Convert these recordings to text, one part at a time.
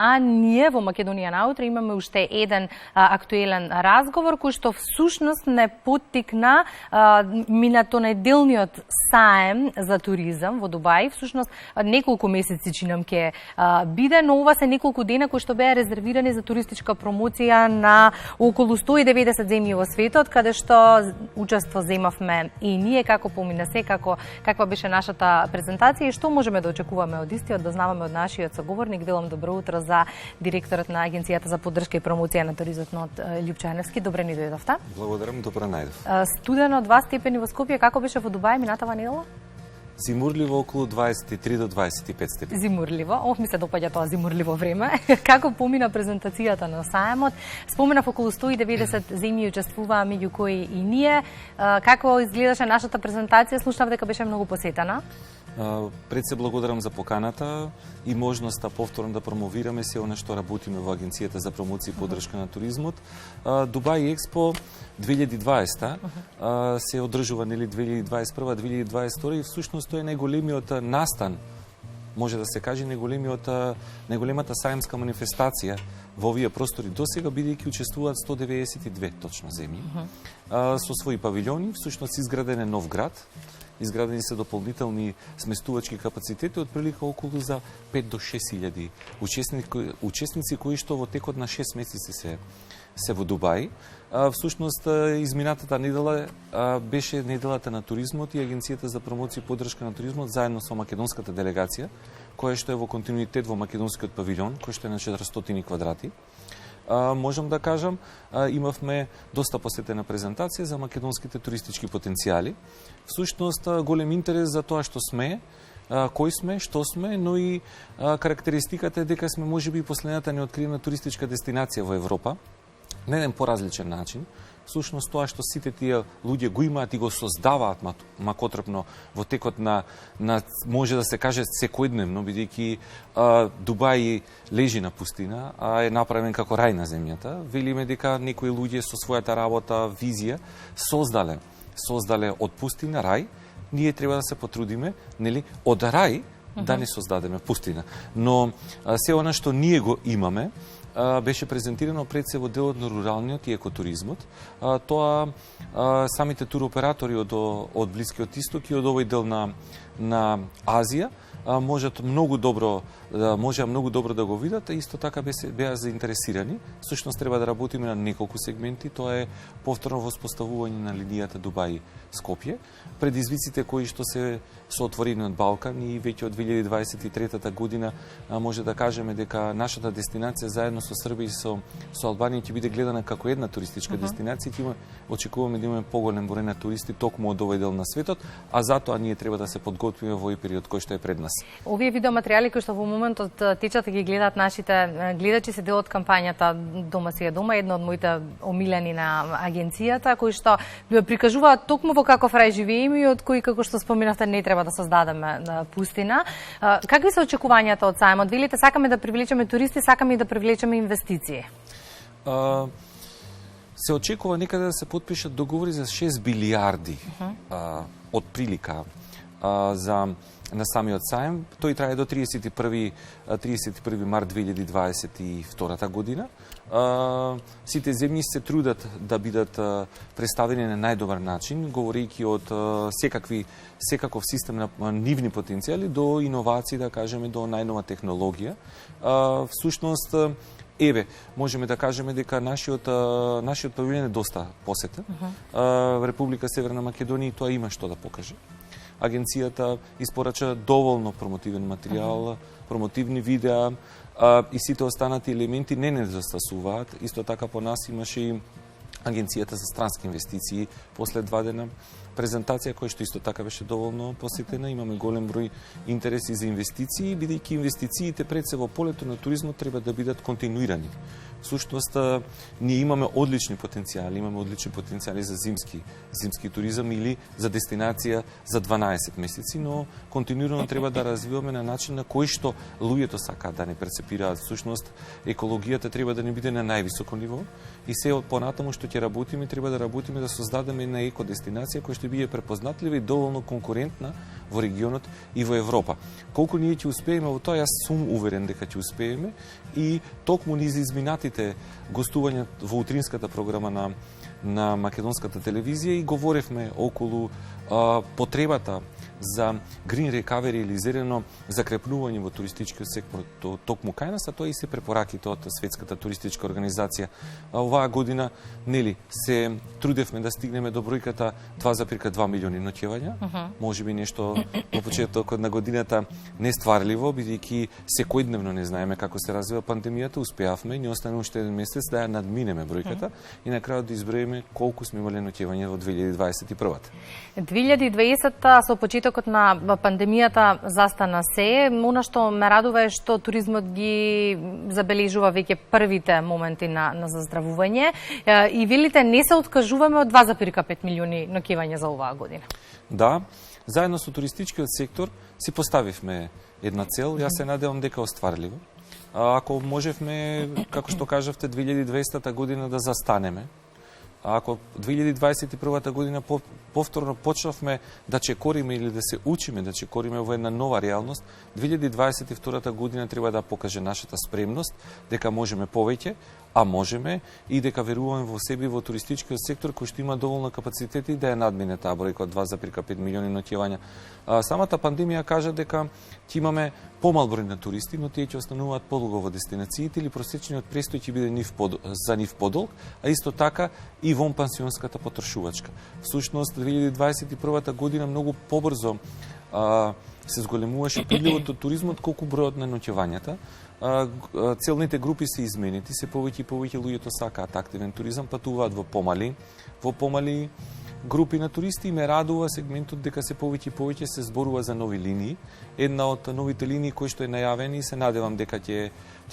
А ние во Македонија наутре имаме уште еден актуелен разговор кој што всушност не поттикна минатонеделниот саем за туризам во Дубај. Всушност неколку месеци чинам ќе биде, но ова се неколку дена кои што беа резервирани за туристичка промоција на околу 190 земји во светот, каде што учество земавме и ние, како помина се, каква беше нашата презентација и што можеме да очекуваме од истиот, да знаваме од нашиот соговорник. Делам добро утро за директорот на Агенцијата за поддршка и промоција на туризмот Љупчо Еневски. Добре ни дојдовте. Благодарам, добро најдов. Студено 2 степени во Скопје, како беше во Дубај минатава недела? Зимурливо околу 23 до 25 степени. Зимурливо. Ми се допаѓа тоа зимурливо време. Како помина презентацијата на саемот? Споменав околу 190 земји учествуваа, меѓу кои и ние. Како изгледаше нашата презентација? Слушнав дека беше многу посетена. Пред се благодарам за поканата и можноста повторно да промовираме се она што работиме во Агенцијата за промоција и поддршка на туризмот. Дубај Експо 2020 се одржува нели 2021-2022 и всушност тоа е најголемиот настан, може да се каже најголемата саемска манифестација во овие простори досега, бидејќи учествуваат 192 точно земји со своји павилјони. Всушност изграден е нов град. Изградени се дополнителни сместувачки капацитети од прилика околу за 5 до 6.000 учесници кои што во текот на 6 месеци се во Дубај. Всушност, изминатата недела беше неделата на туризмот и Агенцијата за промоција и поддршка на туризмот заедно со македонската делегација, која што е во континуитет во македонскиот павилјон, кој што е на 400 квадрати. Можам да кажам, имавме доста посетена презентација за македонските туристички потенцијали. Всушност, голем интерес за тоа што сме, кој сме, што сме, но и карактеристиката е дека сме можеби последната неоткриена туристичка дестинација во Европа, на еден поразличен начин. Всушност, тоа што сите тие луѓе го имаат и го создаваат макотрпно во текот на може да се каже секојдневно, бидејќи Дубај лежи на пустина, а е направен како рај на земјата. Велиме дека некои луѓе со својата работа, визија создале од пустина рај. Ние треба да се потрудиме, нели, од рај да не создадеме пустина. Но се она што ние го имаме беше презентирано пред се во делот на руралниот и екотуризмот. Тоа самите туроператори од Блискиот Исток и од овој дел на Азија можат многу добро да го видат, а исто така беа заинтересирани. Всушност треба да работиме на неколку сегменти. Тоа е повторно воспоставување на линијата Дубај-Скопје, предизвиците кои што се отворени од Балкан и веќе од 2023 година може да кажеме дека нашата дестинација заедно со Србија и со Албанија ќе биде гледана како една туристичка дестинација. Ќе очекуваме да имаме поголем број на туристи токму од овој дел на светот, а затоа ние треба да се подготвиме во овој период кој што е пред нас. Овие видеоматеријали кои што во моментот течат да ги гледаат нашите гледачи се дел од кампањата Дома си е дома, една од моите омилени на агенцијата, кои што прикажуваат токму во каков рај живееме и од кои, како што споменавте, не треба да создадеме пустина. Какви се очекувањата од саемот? Велите, сакаме да привлечеме туристи, сакаме и да привлечеме инвестиции. Се очекува некаде да се потпишат договори за 6 билиарди од прилика на самиот саем. Тој трае до 31 март 2022 година. Сите земји се трудат да бидат представени на најдобар начин, говорејќи од секаков систем на нивни потенцијали до иновации, да кажеме, до најнова технологија. Всушност, можеме да кажеме дека нашиот павилјон е доста посетен. Република Северна Македонија тоа има што да покаже. Агенцијата испорача доволно промотивен материјал, промотивни видеа и сите останати елементи не недостасуваат. Исто така по нас имаше и Агенцијата за странски инвестиции после 2 дена презентација која што исто така беше доволно посетена. Имаме голем број интереси за инвестиции, бидејќи инвестициите пред се во полето на туризмот треба да бидат континуирани. Всушност, ние имаме одлични потенцијали за зимски туризам или за дестинација за 12 месеци, но континуирано треба да развиваме на начин на кој што луѓето сакаат да не перцепираат. Всушност, екологијата треба да не биде на највисоко ниво и се понатаму што ќе работиме, треба да создадеме една екодестинација која што биде препознатлива и доволно конкурентна во регионот и во Европа. Колку ние ќе успееме во тоа, јас сум уверен дека ќе успееме и токму низ изминатите гостувања во утринската програма на македонската телевизија и говоревме околу потребата за green recovery или зелено закрепнување во туристичкиот сектор токму кај нас, а тоа и се препораките од Светската туристичка организација. Оваа година, нели, се трудевме да стигнеме до бројката 2,2 милиони ноќевања. Можеби нешто во почетокот на годината нестварливо, бидејќи секојдневно не знаеме како се развива пандемијата, успеавме, ни остана уште еден месец да ја надминеме бројката и на крајот да изброиме колку сме имале ноќевања во 2021. 2020 со почетокот на пандемијата застана се. Она што ме радува е што туризмот ги забележува веќе првите моменти на заздравување и велите не се откажуваме од 2,5 милиони ноќевања за оваа година. Да, заедно со туристичкиот сектор си поставивме една цел, јас се надевам дека остварливо. Ако можевме, како што кажавте, 2200 година да застанеме, ако 2021 година повторно почнавме да чекориме или да се учиме да чекориме во една нова реалност, 2022 година треба да покаже нашата спремност, дека можеме повеќе, а можеме и дека веруваме во себе во туристичкиот сектор кој што има доволно капацитети да ја надмине таа бројка од 2,5 милиони ноќевања. Самата пандемија кажа дека ќе имаме помал број на туристи, но тие ќе остануваат подолго во дестинациите или просечниот престој ќе биде за нив подолг, а исто така и вон пансионската потрошувачка. Всушност 2021 година многу побрзо се зголемуваше придливот од туризмот колку бројот на ноќевањата. Целните групи се изменети, се повеќе и повеќе луѓето сакаат активен туризам, патуваат во помали групи на туристи и ме радува сегментот дека се повеќе и повеќе се зборува за нови линии. Една од новите линии кои што е најавена и се надевам дека ќе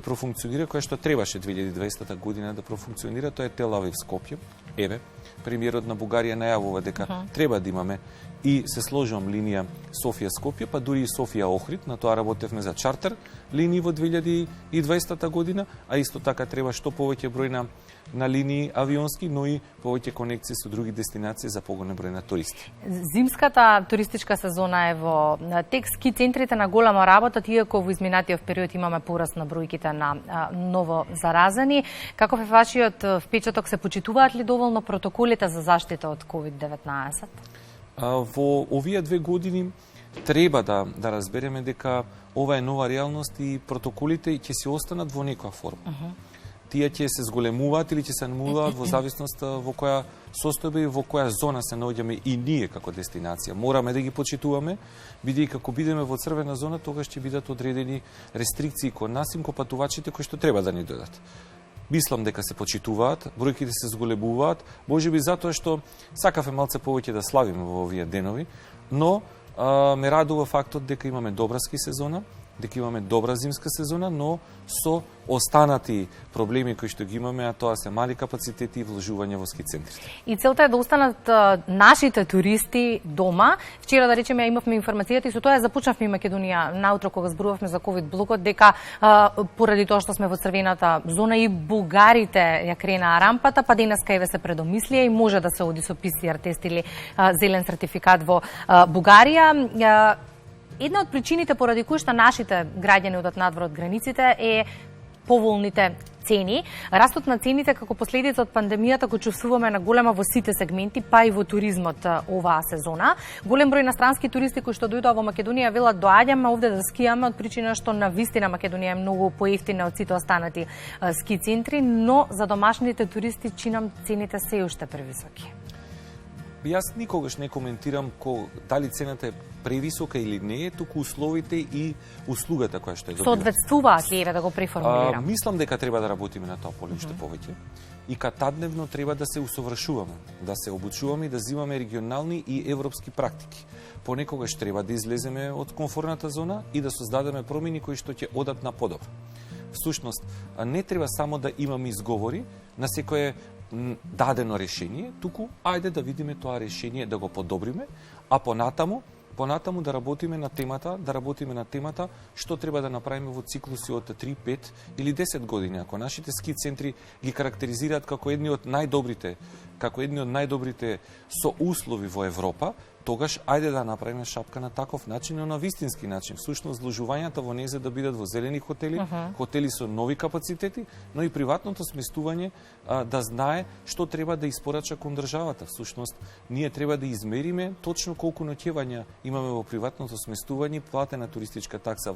профункционира, која што требаше 2020 година да профункционира, тоа е Тел Авив Скопје. Еве, премиерот на Бугарија најавува дека треба да имаме и се сложувам линија Софија-Скопје, па дури и Софија-Охрид, на тоа работевме за чартер линии во 2020 година, а исто така треба што повеќе број на линии авионски, но и повеќе конекции со други дестинации за поголем број на туристи. Зимската туристичка сезона е во тек, ски центрите на голема работа, иако во изминатиот период имаме пораст на бројките на ново заразени. Каков е вашиот впечаток, се почитуваат ли доволно протоколите за заштита од COVID-19? Во овие 2 години треба да разбереме дека ова е нова реалност и протоколите ќе се останат во некоја форма. Тие ќе се зголемуваат или ќе се намалуваат во зависност во која состојба и во која зона се наоѓаме и ние како дестинација. Мораме да ги почитуваме, бидејќи ако бидеме во црвена зона, тогаш ќе бидат одредени рестрикции кон нас и кон патувачите кои што треба да ни дојдат. Мислам дека се почитуваат, бројките се зголемуваат, можеби затоа што сакавме малце повеќе да славиме во овие денови, но ме радува фактот дека имаме добра ски сезона, дека имаме добра зимска сезона, но со останати проблеми кои што ги имаме, а тоа се мали капацитети и вложување во ски центрите. И целта е да останат нашите туристи дома. Вчера, да речеме, имавме информацијата и со тоа започнавме Македонија наутро кога зборувавме за ковид блокот, дека поради тоа што сме во црвената зона и бугарите ја кренаа рампата, па денеска еве се предомислија и може да се оди со PCR тест или зелен сертификат во Бугарија. Една од причините поради кои што нашите граѓани одат надвор од границите е поволните цени. Растот на цените како последица од пандемијата го чувствуваме на голема во сите сегменти, па и во туризмот оваа сезона. Голем број инострански туристи кои што дојдоа во Македонија велат доаѓаме овде да скијаме од причина што навистина Македонија е многу поевтина од сите останати ски центри, но за домашните туристи чинам цените се уште превисоки. Јас никогаш не коментирам дали цената е превисока или не е, туку условите и услугата која што е добива. Соодветствуваат ли, еве да го преформулирам? Мислам дека треба да работиме на тоа поле уште повеќе. И катадневно треба да се усовршуваме, да се обучуваме и да земаме регионални и европски практики. Понекогаш треба да излеземе од комфорната зона и да создадеме промени кои што ќе одат на подобро. Всушност, не треба само да имаме изговори на секое дадено решение, туку ајде да видиме тоа решение, да го подобриме, а понатаму понатаму да работиме на темата што треба да направиме во циклуси од 3, 5 или 10 години. Ако нашите ски центри ги карактеризираат како едни од најдобрите со услови во Европа, тогаш ајде да направиме шапка на таков начин, но на вистински начин. Всушност, вложувањата во нејзе да бидат во зелени хотели, хотели со нови капацитети, но и приватното сместување да знае што треба да испорача кон државата. Всушност, ние треба да измериме точно колку ноќевања имаме во приватното сместување, платена туристичка такса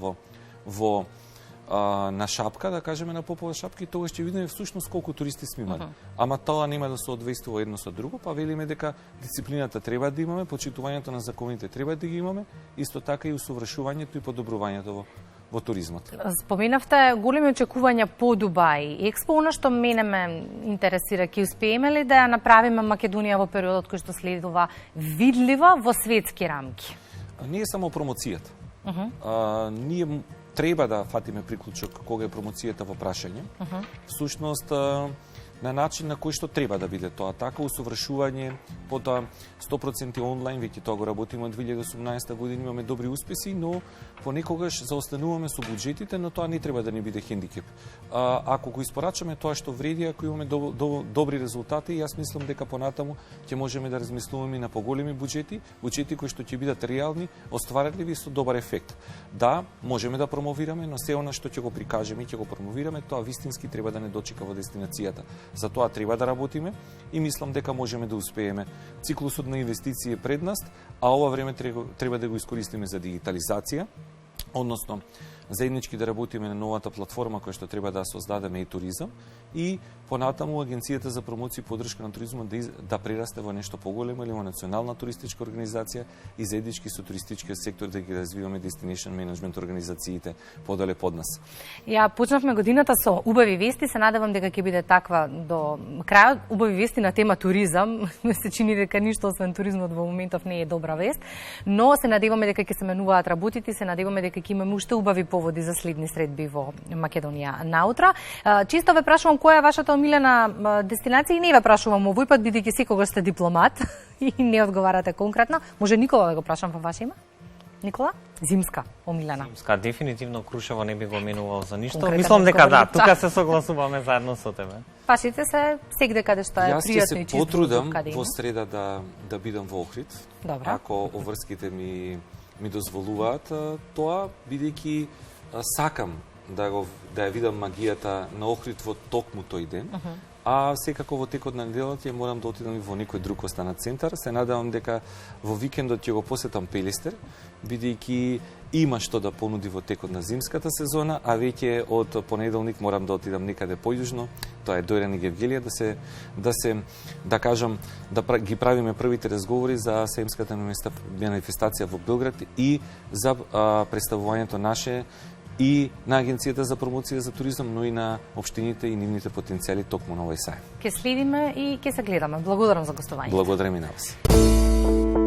на шапка, да кажеме на Попова шапка, и тогаш ќе видиме всушност колку туристи сме имали. Ама тоа нема да соодветствува едно со друго, па велиме дека дисциплината треба да имаме, почитувањето на законите треба да ги имаме, исто така и усовршувањето и подобрувањето во туризмот. Споменавте големи очекувања по Дубај Експо, она што мене ме интересира, ќе успееме ли да ја направиме Македонија во периодот кој што следува видлива во светски рамки? Не е само промоцијата. Ние треба да фатиме приклучок кога е промоцијата во прашање. Всушност, на начин на кој што треба да биде тоа така, усовршување, потоа 100% онлайн, веќе тоа го работиме од 2018 година, имаме добри успеси, но понекогаш заостануваме со буџетите, но тоа не треба да ни биде хендикеп. Ако го испорачаме тоа што вреди, ако имаме добри резултати, јас мислам дека понатаму ќе можеме да размислуваме на поголеми буџети кои што ќе бидат реални, остварливи со добар ефект. Да, можеме да промовираме, но се она што ќе го прикажеме и ќе го промовираме, тоа вистински треба да не дочека во дестинацијата. За тоа треба да работиме и мислам дека можеме да успееме. Циклусот на инвестиции е пред нас, а ова време треба да го искористиме за дигитализација, односно заеднички да работиме на новата платформа која што треба да создадеме и туризам, и понатаму Агенцијата за промоција и поддршка на туризмот да прерасте во нешто поголемо или во национална туристичка организација и заеднички со туристичкиот сектор да ги развиваме destination management организациите подале под нас. Ја почнавме годината со убави вести, се надевам дека ќе биде таква до крајот. Убави вести на тема туризам, ме се чини дека ништо освен туризмот во моментов не е добра вест, но се надеваме дека ќе се менуваат работите, се надеваме дека ќе имаме уште убави поводи за следни средби во Македонија наутра. Чисто ве прашувам која е вашата омилена дестинација и не ве прашувам овој пат, бидејќи секогаш сте дипломат и не одговарате конкретно. Може Никола да го прашам во ваше име? Никола? Зимска омилена. Зимска, дефинитивно Крушево не би го менувал за ништо. Мислам дека да, тука се согласуваме заедно со тебе. Пашите се сегде каде што е пријатно и чисто. Јас ќе се потрудам во среда да бидам во Охрид. Добра. Ако оврските ми дозволуваат тоа, бидејќи сакам да ја видам магијата на Охрид во токму тој ден, а секако во текот на неделата ја морам да отидам и во некој друг останат центар. Се надевам дека во викендот ќе го посетам Пелестер, бидејќи има што да понуди во текот на зимската сезона, а веќе од понеделник морам да отидам некаде појужно, тоа е Дојран и Гевгелија, да кажам, да ги правиме првите разговори за семската манифестација во Белград и за представувањето наше и на Агенцијата за промоција за туризам, но и на општините и нивните потенцијали токму на овој сајм. Ке следиме и ке се гледаме. Благодарам за гостувањето. Благодарам и на вас.